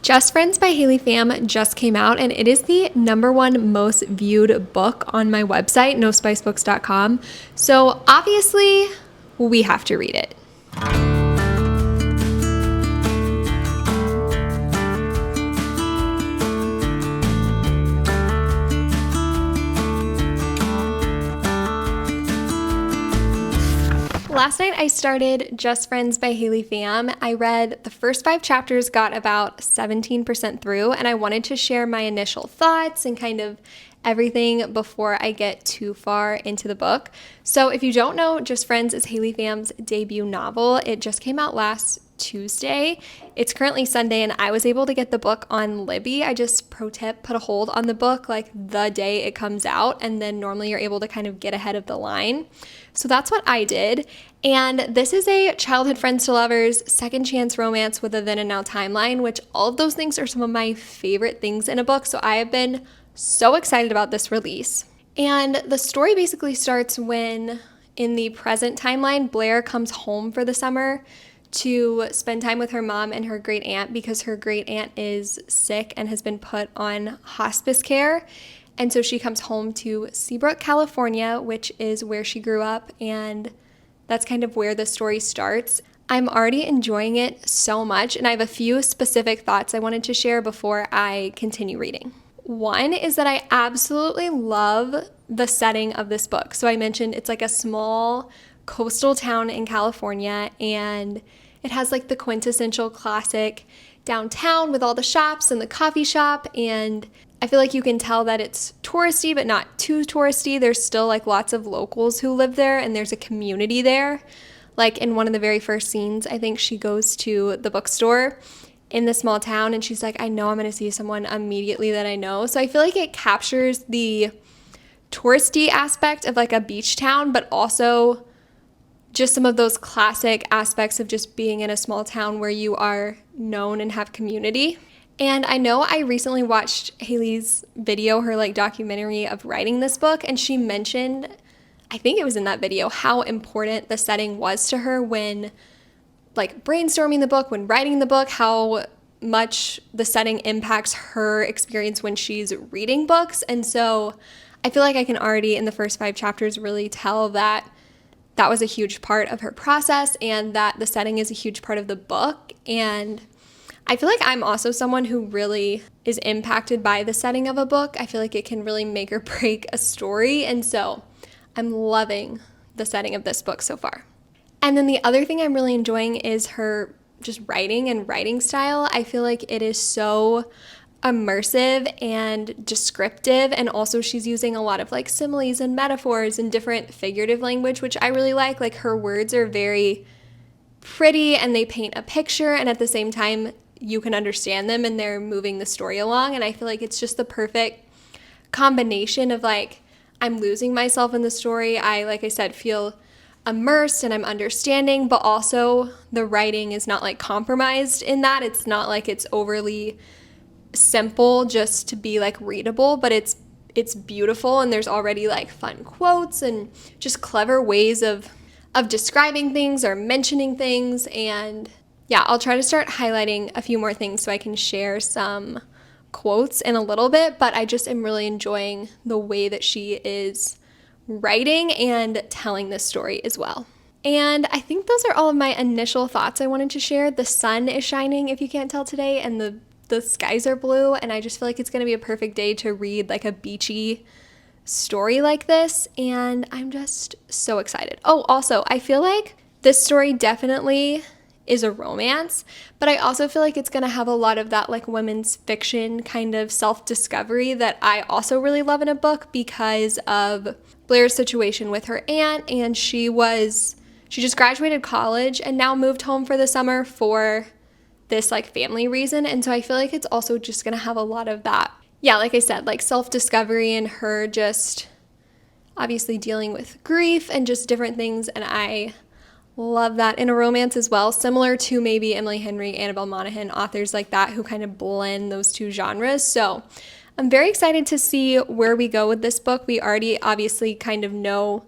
Just Friends by Haley Pham just came out, and it is the #1 most viewed book on my website, nospicebooks.com. So obviously, we have to read it. Last night I started Just Friends by Haley Pham. I read the first 5 chapters, got about 17% through, and I wanted to share my initial thoughts and kind of everything before I get too far into the book. So if you don't know, Just Friends is Haley Pham's debut novel. It just came out last Tuesday. It's currently Sunday, and I was able to get the book on Libby. I just, pro tip, put a hold on the book like the day it comes out, and then normally you're able to kind of get ahead of the line. So that's what I did. And this is a childhood friends to lovers, second chance romance with a then and now timeline, which all of those things are some of my favorite things in a book. So I have been so excited about this release. And the story basically starts when, in the present timeline, Blair comes home for the summer to spend time with her mom and her great aunt because her great aunt is sick and has been put on hospice care. And so she comes home to Seabrook, California, which is where she grew up, and that's kind of where the story starts. I'm already enjoying it so much, and I have a few specific thoughts I wanted to share before I continue reading. One is that I absolutely love the setting of this book. So I mentioned it's like a small coastal town in California, and it has like the quintessential classic downtown with all the shops and the coffee shop, and I feel like you can tell that it's touristy, but not too touristy. There's still like lots of locals who live there, and there's a community there. Like in one of the very first scenes, I think she goes to the bookstore in the small town, and she's like, I know I'm going to see someone immediately that I know. So I feel like it captures the touristy aspect of like a beach town, but also just some of those classic aspects of just being in a small town where you are known and have community. And I know I recently watched Haley's video, her like documentary of writing this book, and she mentioned, I think it was in that video, how important the setting was to her when like brainstorming the book, when writing the book, how much the setting impacts her experience when she's reading books. And so I feel like I can already in the first 5 chapters really tell that that was a huge part of her process and that the setting is a huge part of the book. And I feel like I'm also someone who really is impacted by the setting of a book. I feel like it can really make or break a story. And so I'm loving the setting of this book so far. And then the other thing I'm really enjoying is her just writing and writing style. I feel like it is so immersive and descriptive, and also she's using a lot of like similes and metaphors and different figurative language, which I really like. Like her words are very pretty and they paint a picture, and at the same time you can understand them and they're moving the story along. And I feel like it's just the perfect combination of like, I'm losing myself in the story. Like I said, feel immersed and I'm understanding, but also the writing is not like compromised in that. It's not like it's overly simple just to be like readable, but it's beautiful, and there's already like fun quotes and just clever ways of describing things or mentioning things. And yeah, I'll try to start highlighting a few more things so I can share some quotes in a little bit, but I just am really enjoying the way that she is writing and telling this story as well. And I think those are all of my initial thoughts I wanted to share. The sun is shining, if you can't tell today, and the skies are blue, and I just feel like it's going to be a perfect day to read like a beachy story like this, and I'm just so excited. Oh, also, I feel like this story definitely is a romance, but I also feel like it's going to have a lot of that like women's fiction kind of self-discovery that I also really love in a book because of Blair's situation with her aunt, and she just graduated college and now moved home for the summer for this like family reason. And so I feel like it's also just going to have a lot of that. Yeah, like I said, like self-discovery and her just obviously dealing with grief and just different things. And I love that in a romance as well, similar to maybe Emily Henry, Annabelle Monaghan, authors like that who kind of blend those two genres. So I'm very excited to see where we go with this book. We already obviously kind of know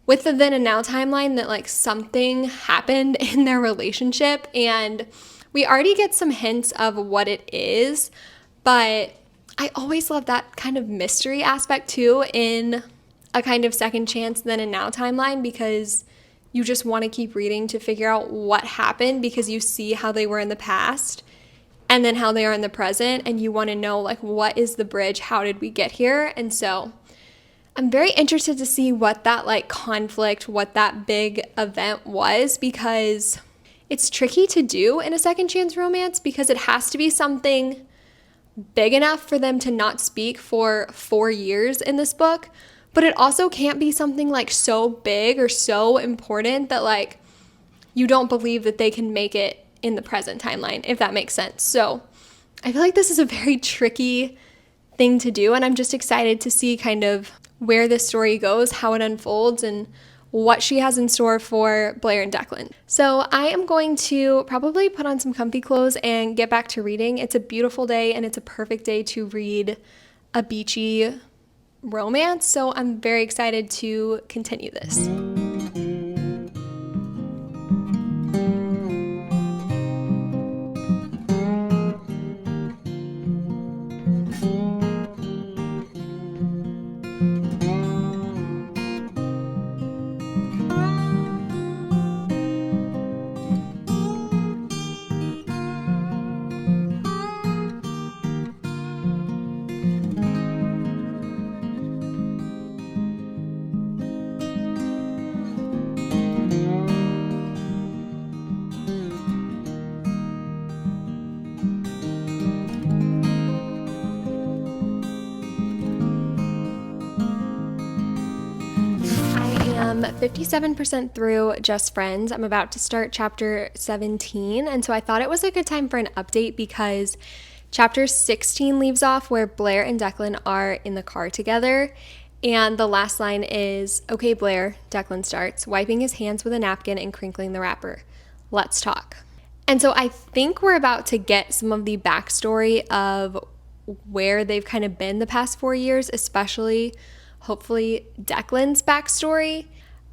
with the then and now timeline that like something happened in their relationship, and We already get some hints of what it is, but I always love that kind of mystery aspect too in a kind of second chance then and now timeline, because you just want to keep reading to figure out what happened, because you see how they were in the past and then how they are in the present, and you want to know like, what is the bridge? How did we get here? And so I'm very interested to see what that like conflict, what that big event was, because it's tricky to do in a second chance romance, because it has to be something big enough for them to not speak for 4 years in this book, but it also can't be something like so big or so important that like you don't believe that they can make it in the present timeline, if that makes sense. So I feel like this is a very tricky thing to do, and I'm just excited to see kind of where this story goes, how it unfolds, and what she has in store for Blair and Declan. So I am going to probably put on some comfy clothes and get back to reading. It's a beautiful day, and it's a perfect day to read a beachy romance. So I'm very excited to continue this. I'm 57% through Just Friends. I'm about to start chapter 17, and so I thought it was a good time for an update, because chapter 16 leaves off where Blair and Declan are in the car together, and the last line is, "Okay, Blair," Declan starts, wiping his hands with a napkin and crinkling the wrapper. "Let's talk." And so I think we're about to get some of the backstory of where they've kind of been the past 4 years, especially hopefully Declan's backstory.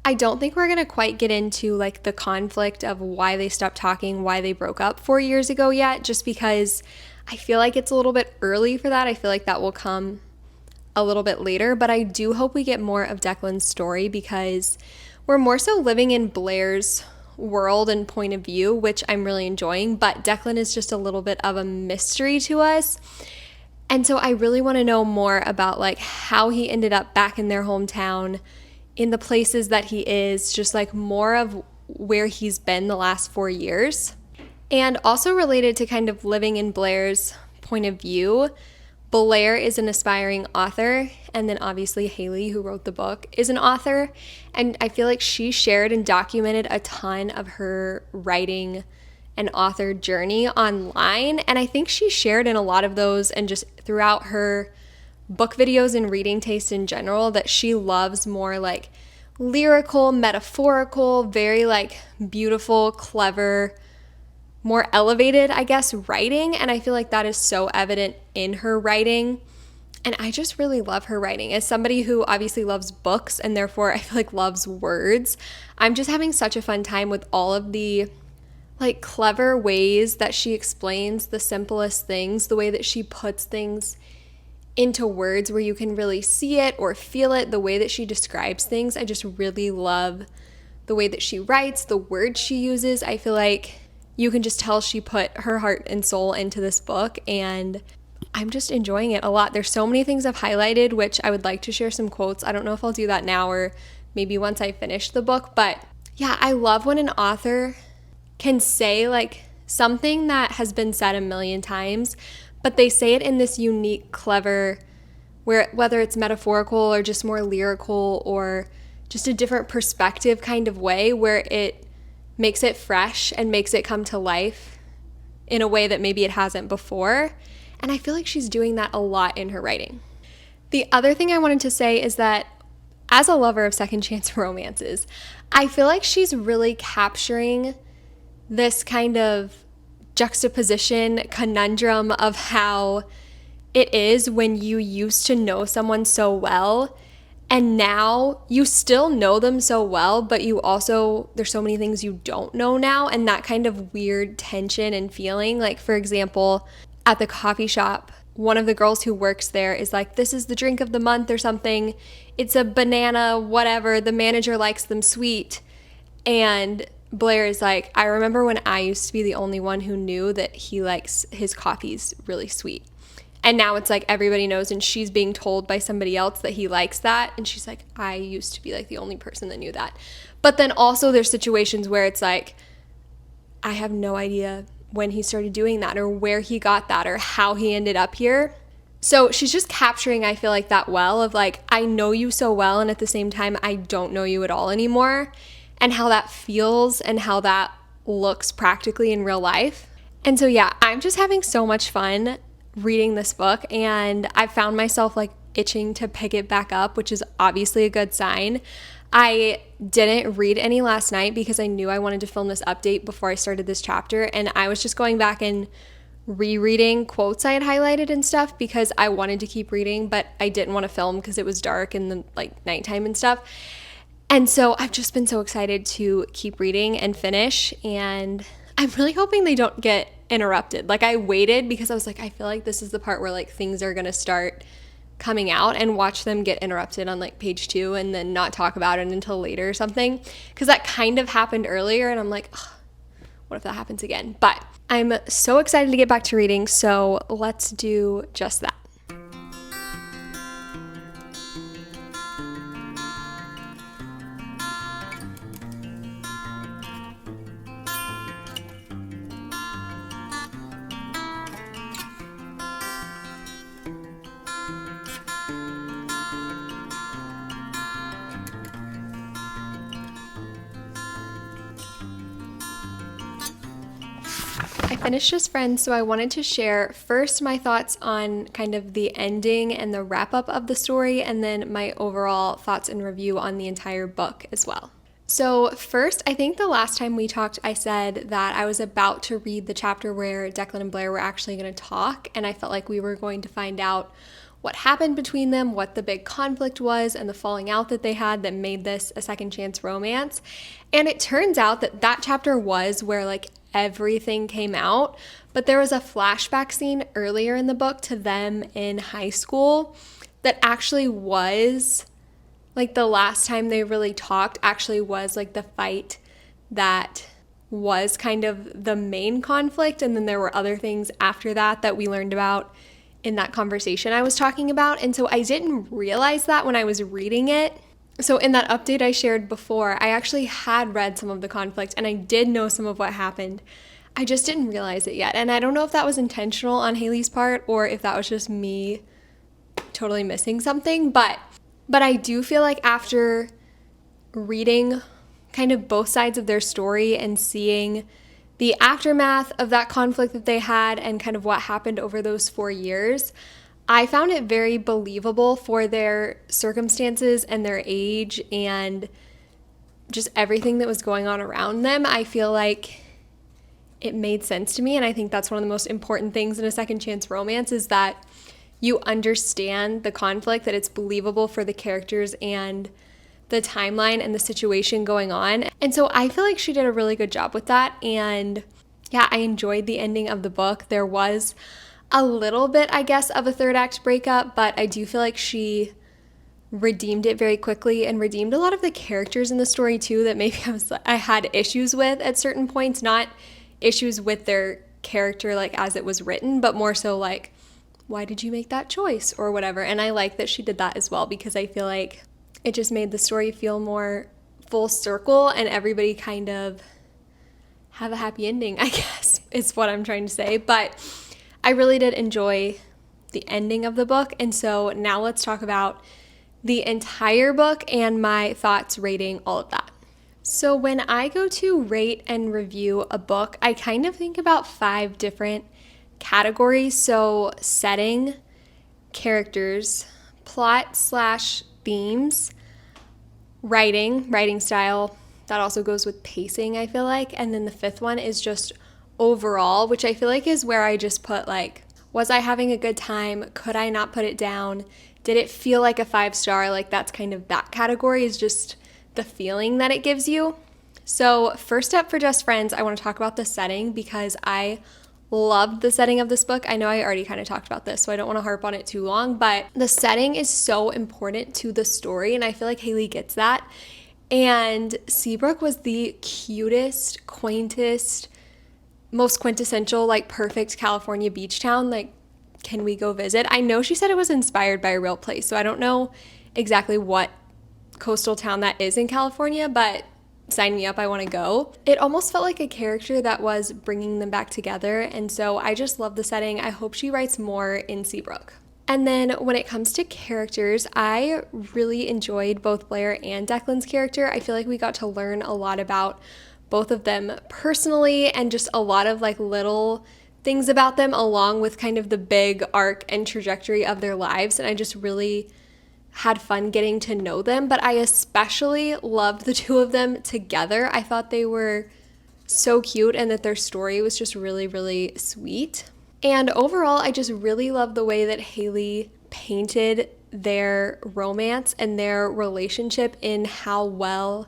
I don't think we're going to quite get into like the conflict of why they stopped talking, why they broke up 4 years ago yet, just because I feel like it's a little bit early for that. I feel like that will come a little bit later, but I do hope we get more of Declan's story, because we're more so living in Blair's world and point of view, which I'm really enjoying, but Declan is just a little bit of a mystery to us. And so I really want to know more about like how he ended up back in their hometown, in the places that he is, just like more of where he's been the last 4 years. And also related to kind of living in Blair's point of view, Blair is an aspiring author, and then obviously Haley, who wrote the book, is an author, and I feel like she shared and documented a ton of her writing and author journey online, and I think she shared in a lot of those and just throughout her book videos and reading taste in general that she loves more like lyrical, metaphorical, very like beautiful, clever, more elevated, I guess, writing. And I feel like that is so evident in her writing. And I just really love her writing. As somebody who obviously loves books and therefore I feel like loves words, I'm just having such a fun time with all of the like clever ways that she explains the simplest things, the way that she puts things into words where you can really see it or feel it, the way that she describes things. I just really love the way that she writes, the words she uses. I feel like you can just tell she put her heart and soul into this book, and I'm just enjoying it a lot. There's so many things I've highlighted, which I would like to share some quotes. I don't know if I'll do that now or maybe once I finish the book, but yeah, I love when an author can say like something that has been said a million times, but they say it in this unique, clever, where whether it's metaphorical or just more lyrical or just a different perspective kind of way, where it makes it fresh and makes it come to life in a way that maybe it hasn't before. And I feel like she's doing that a lot in her writing. The other thing I wanted to say is that as a lover of second chance romances, I feel like she's really capturing this kind of juxtaposition conundrum of how it is when you used to know someone so well And now you still know them so well, but there's so many things you don't know now. And that kind of weird tension and feeling, like, for example, at the coffee shop, one of the girls who works there is like, this is the drink of the month or something. It's a banana, whatever. The manager likes them sweet. And Blair is like, I remember when I used to be the only one who knew that he likes his coffees really sweet. And now it's like everybody knows, and she's being told by somebody else that he likes that. And she's like, I used to be like the only person that knew that. But then also there's situations where it's like, I have no idea when he started doing that or where he got that or how he ended up here. So she's just capturing, I feel like, that well of like, I know you so well, and at the same time, I don't know you at all anymore, and how that feels and how that looks practically in real life. And so yeah, I'm just having so much fun reading this book, and I found myself like itching to pick it back up, which is obviously a good sign. I didn't read any last night because I knew I wanted to film this update before I started this chapter, and I was just going back and rereading quotes I had highlighted and stuff because I wanted to keep reading, but I didn't want to film because it was dark and the like nighttime and stuff. And so I've just been so excited to keep reading and finish, and I'm really hoping they don't get interrupted. Like, I waited because I was like, I feel like this is the part where like things are going to start coming out, and watch them get interrupted on like page 2 and then not talk about it until later or something, because that kind of happened earlier, and I'm like, what if that happens again? But I'm so excited to get back to reading, so let's do just that. I finished Just Friends, so I wanted to share first my thoughts on kind of the ending and the wrap up of the story, and then my overall thoughts and review on the entire book as well. So first, I think the last time we talked, I said that I was about to read the chapter where Declan and Blair were actually going to talk, and I felt like we were going to find out what happened between them, what the big conflict was, and the falling out that they had that made this a second chance romance. And it turns out that that chapter was where like everything came out, but there was a flashback scene earlier in the book to them in high school that actually was like the last time they really talked, actually was like the fight that was kind of the main conflict, and then there were other things after that that we learned about in that conversation I was talking about. And so I didn't realize that when I was reading it. So in that update I shared before, I actually had read some of the conflict and I did know some of what happened. I just didn't realize it yet. And I don't know if that was intentional on Haley's part or if that was just me totally missing something. But I do feel like after reading kind of both sides of their story and seeing the aftermath of that conflict that they had and kind of what happened over those 4 years, I found it very believable for their circumstances and their age and just everything that was going on around them. I feel like it made sense to me, and I think that's one of the most important things in a second chance romance is that you understand the conflict, that it's believable for the characters and the timeline and the situation going on. And so I feel like she did a really good job with that. And yeah, I enjoyed the ending of the book. There was a little bit, I guess, of a third act breakup, but I do feel like she redeemed it very quickly and redeemed a lot of the characters in the story too that maybe I had issues with at certain points, not issues with their character like as it was written, but more so like, why did you make that choice or whatever. And I like that she did that as well, because I feel like it just made the story feel more full circle and everybody kind of have a happy ending, I guess, is what I'm trying to say. But I really did enjoy the ending of the book. And so now let's talk about the entire book and my thoughts, rating, all of that. So when I go to rate and review a book, I kind of think about 5 different categories. So setting, characters, plot/themes, writing style. That also goes with pacing, I feel like. And then the 5th one is just overall, which I feel like is where I just put like Was I having a good time? Could I not put it down? Did it feel like a 5-star? Like that's kind of that category, is just the feeling that it gives you. So first up for Just Friends, I want to talk about the setting because I loved the setting of this book. I know I already kind of talked about this, so I don't want to harp on it too long, but the setting is so important to the story, and I feel like Haley gets that. And Seabrook was the cutest, quaintest, most quintessential, like perfect California beach town. Like, can we go visit? I know she said it was inspired by a real place, so I don't know exactly what coastal town that is in California, but sign me up, I want to go. It almost felt like a character that was bringing them back together, and so I just love the setting. I hope she writes more in Seabrook. And then when it comes to characters, I really enjoyed both Blair and Declan's character. I feel like we got to learn a lot about both of them personally and just a lot of like little things about them along with kind of the big arc and trajectory of their lives, and I just really had fun getting to know them. But I especially loved the two of them together. I thought they were so cute and that their story was just really, really sweet. And overall, I just really love the way that Haley painted their romance and their relationship in how well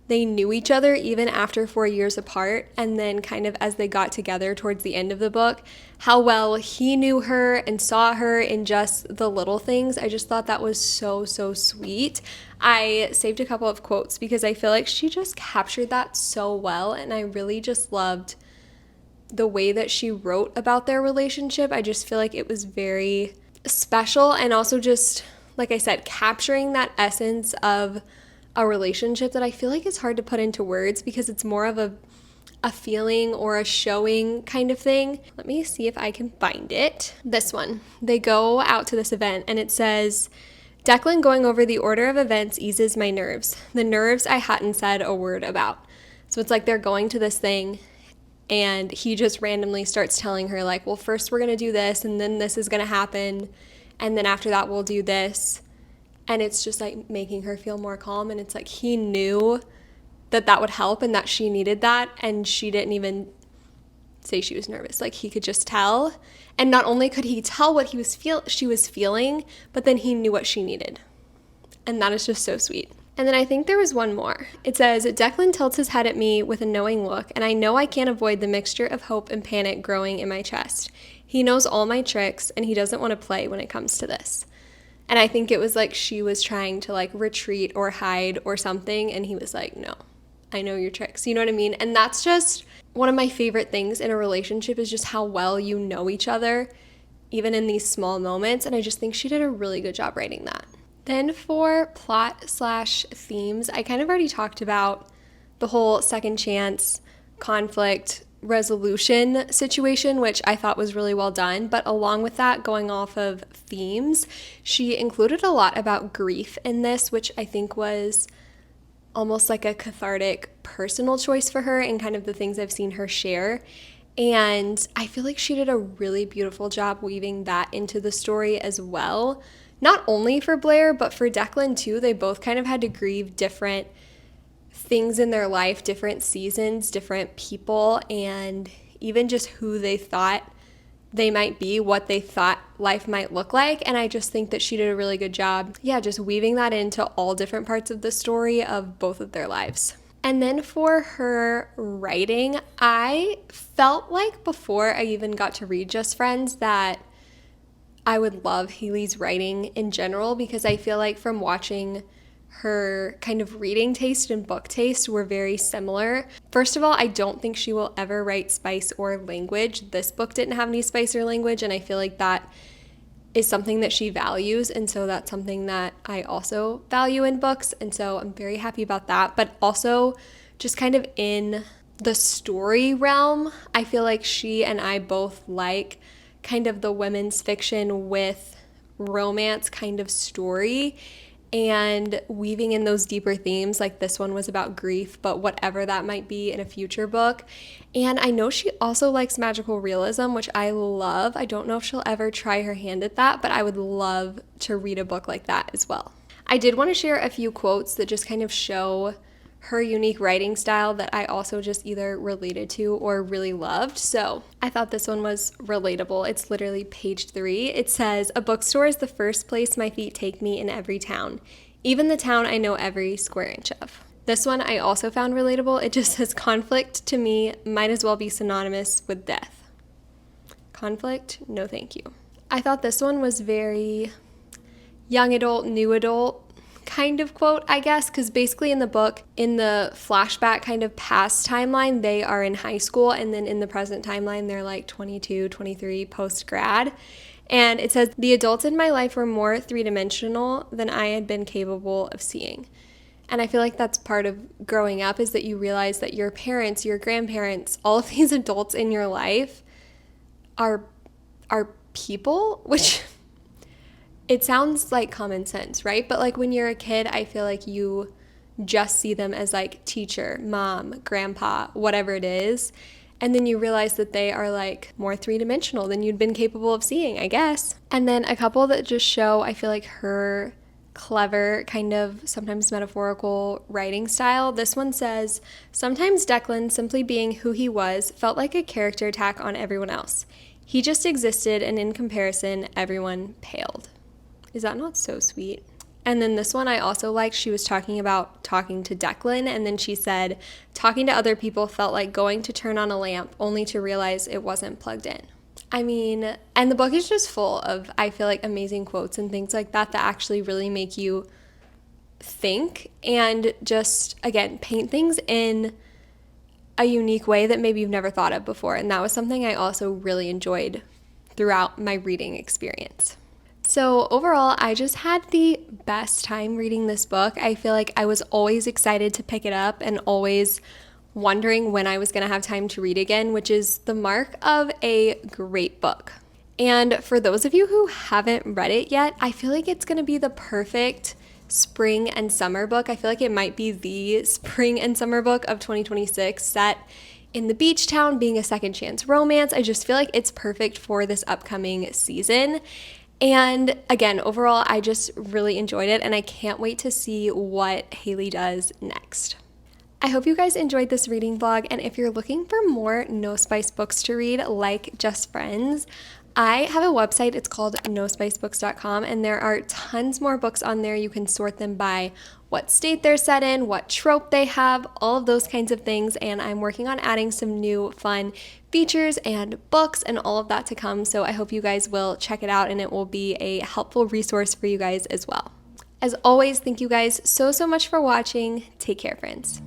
they knew each other even after 4 years apart, and then kind of as they got together towards the end of the book, how well he knew her and saw her in just the little things. I just thought that was so, so sweet. I saved a couple of quotes because I feel like she just captured that so well, and I really just loved the way that she wrote about their relationship. I just feel like it was very special, and also just, like I said, capturing that essence of a relationship that I feel like is hard to put into words because it's more of a feeling or a showing kind of thing. Let me see if I can find it. This one. They go out to this event and it says, Declan going over the order of events eases my nerves. The nerves I hadn't said a word about. So it's like they're going to this thing and he just randomly starts telling her like, well, first we're going to do this and then this is going to happen. And then after that we'll do this. And it's just like making her feel more calm. And it's like he knew that that would help and that she needed that. And she didn't even say she was nervous. Like he could just tell. And not only could he tell what she was feeling, but then he knew what she needed. And that is just so sweet. And then I think there was one more. It says, Declan tilts his head at me with a knowing look, and I know I can't avoid the mixture of hope and panic growing in my chest. He knows all my tricks, and he doesn't want to play when it comes to this. And I think it was like she was trying to like retreat or hide or something. And he was like, no, I know your tricks. You know what I mean? And that's just one of my favorite things in a relationship, is just how well you know each other, even in these small moments. And I just think she did a really good job writing that. Then for plot/themes, I kind of already talked about the whole second chance conflict resolution situation, which I thought was really well done. But along with that, going off of themes, she included a lot about grief in this, which I think was almost like a cathartic personal choice for her and kind of the things I've seen her share. And I feel like she did a really beautiful job weaving that into the story as well. Not only for Blair, but for Declan too. They both kind of had to grieve different things in their life, different seasons, different people, and even just who they thought they might be, what they thought life might look like. And I just think that she did a really good job, just weaving that into all different parts of the story of both of their lives. And then for her writing, I felt like before I even got to read Just Friends that I would love Haley's writing in general, because I feel like from watching her kind of reading taste and book taste were very similar. First of all, I don't think she will ever write spice or language. This book didn't have any spice or language, and I feel like that is something that she values, and so that's something that I also value in books, and so I'm very happy about that. But also just kind of in the story realm, I feel like she and I both like kind of the women's fiction with romance kind of story, and weaving in those deeper themes. Like this one was about grief, but whatever that might be in a future book. And I know she also likes magical realism, which I love. I don't know if she'll ever try her hand at that, but I would love to read a book like that as well. I did want to share a few quotes that just kind of show her unique writing style that I also just either related to or really loved. So I thought this one was relatable. It's literally page 3. It says, "A bookstore is the first place my feet take me in every town, even the town I know every square inch of." This one I also found relatable. It just says, "Conflict to me might as well be synonymous with death." Conflict? No thank you. I thought this one was very young adult, new adult kind of quote, I guess, because basically in the book, in the flashback kind of past timeline, they are in high school, and then in the present timeline, they're like 22, 23, post-grad. And it says, "The adults in my life were more three-dimensional than I had been capable of seeing." And I feel like that's part of growing up, is that you realize that your parents, your grandparents, all of these adults in your life are people, which it sounds like common sense, right? But like when you're a kid, I feel like you just see them as like teacher, mom, grandpa, whatever it is. And then you realize that they are like more three-dimensional than you'd been capable of seeing, I guess. And then a couple that just show, I feel like, her clever, kind of sometimes metaphorical writing style. This one says, "Sometimes Declan, simply being who he was, felt like a character attack on everyone else. He just existed, and in comparison, everyone paled." Is that not so sweet? And then this one I also liked. She was talking about talking to Declan, and then she said, "Talking to other people felt like going to turn on a lamp only to realize it wasn't plugged in." I mean, and the book is just full of, I feel like, amazing quotes and things like that that actually really make you think and just, again, paint things in a unique way that maybe you've never thought of before. And that was something I also really enjoyed throughout my reading experience. So overall, I just had the best time reading this book. I feel like I was always excited to pick it up and always wondering when I was going to have time to read again, which is the mark of a great book. And for those of you who haven't read it yet, I feel like it's going to be the perfect spring and summer book. I feel like it might be the spring and summer book of 2026, set in the beach town, being a second chance romance. I just feel like it's perfect for this upcoming season. And again, overall, I just really enjoyed it, and I can't wait to see what Haley does next. I hope you guys enjoyed this reading vlog, and if you're looking for more No Spice books to read, like Just Friends, I have a website. It's called nospicebooks.com, and there are tons more books on there. You can sort them by what state they're set in, what trope they have, all of those kinds of things, and I'm working on adding some new fun features and books and all of that to come, so I hope you guys will check it out, and it will be a helpful resource for you guys as well. As always, thank you guys so much for watching. Take care, friends.